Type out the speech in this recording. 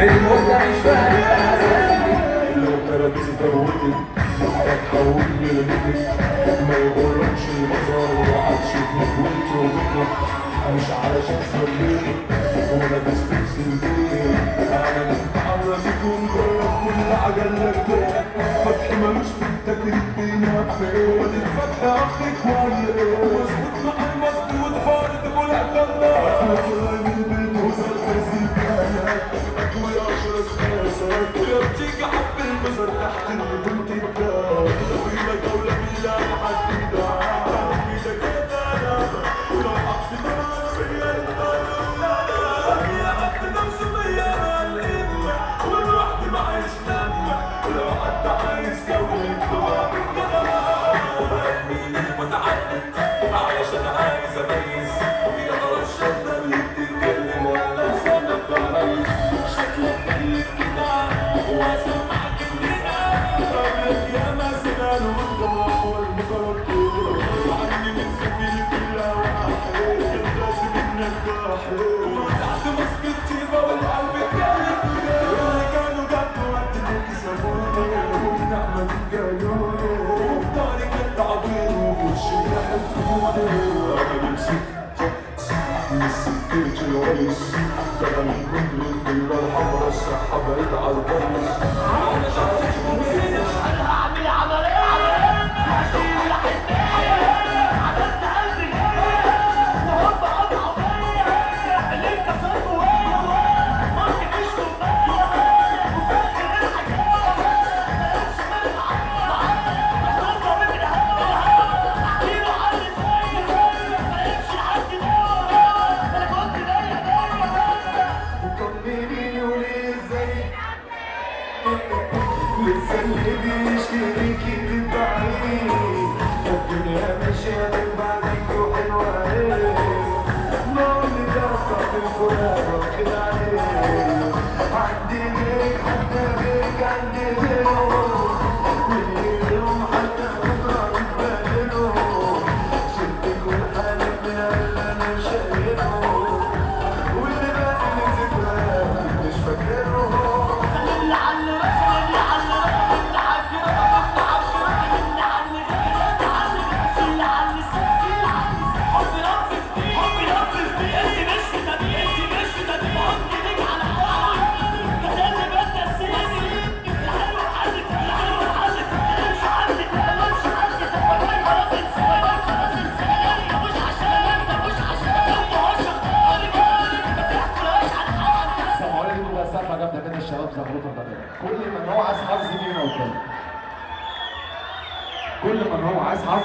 المدة مش فاهم لو كرابيس فوتت هتحولني لمتت ما يغركش المظهر وهتشوفني وانت وبكره مش علشان صليت ولابس لبس البيت انا متعرف يكون جواك كل عجلك ده فتح ملوش في التكريت بينفق وادي الفتح اخيك ولا ايه مظبوط مع المظبوط فارد ملعب الله طلع من البيت وصل فاز البلد اجمل 10 اساسات ويا بتيجي حب البصر تحت البنت الدار طويله جوله بالله محدده ايدك كده ولو حط دماغك فيا انت يا حط نفسه فيا الامه والوحده ما عايش لما ولو حتى عايز يسوي الدعاء بالجنة مين المتعدد معلش انا عايز اميز يا ترى الشده اللي بتتكلم ولا لسانك ضعيف شكلك كيف كده واسمعك مننا قبلك يا ما سنان والدموع والمتردد عني من سبيل كلها واحد الراس منك ضاحك وتحت مسك الطيبه والقلب اتكلم اللي كانوا جنبه وقت اللي كسبوني والنعمه بتجايوني وفي داري كنت عبير وفي وشي يحبوني انا بمسك مسكتش الرئيس ده انا من كتر الفيله الحمرا الصحه بقيت على البيس انا شخص مش انا هعمل عمليه هشيل حنيه عملت قلبي وهم قطعوا فيا اللي انكسر جوايا ماركي مش جوايا وفاكر الحكايه مالكش ملعب هتطلع من الهوا احكيله عن اللي فيا مالكش حد انا كنت طمنيني وليه ازاي لسه اللي بيشتريكي بالضعيف الدنيا ماشية من بعدك وحلوة ايه نار اللي دافع بالفراق واخد عليه عندي غيرك حتى غيرك عندي غيره واللي اليوم حتى بكرة بتبادله شلت كل حالك من اللي انا شايله واللي باقي من ذكرياتي مش فاكره اللي على راسي اللي على راسي اللي عالجرة اللي عالجرة اللي على غيرك اللي على لساني اللي على لساني حبي رب فيك حبي رب فيك انت مش في دمي انت مش في دمي حط ايدك على قلبي ده اللي بتنسيني الحلو حدك الحلو حدك مش عندك مش عندك والله خلاص انساني خلاص انساني مش عشانك ده مش عشانك انت عشق ما تحكيلاش عن حد السلام عليكم بقى سقفه جامده كده الشباب زغروطه بدل كل من هو عايز حظ يجي هنا قدام كل من هو عايز حظ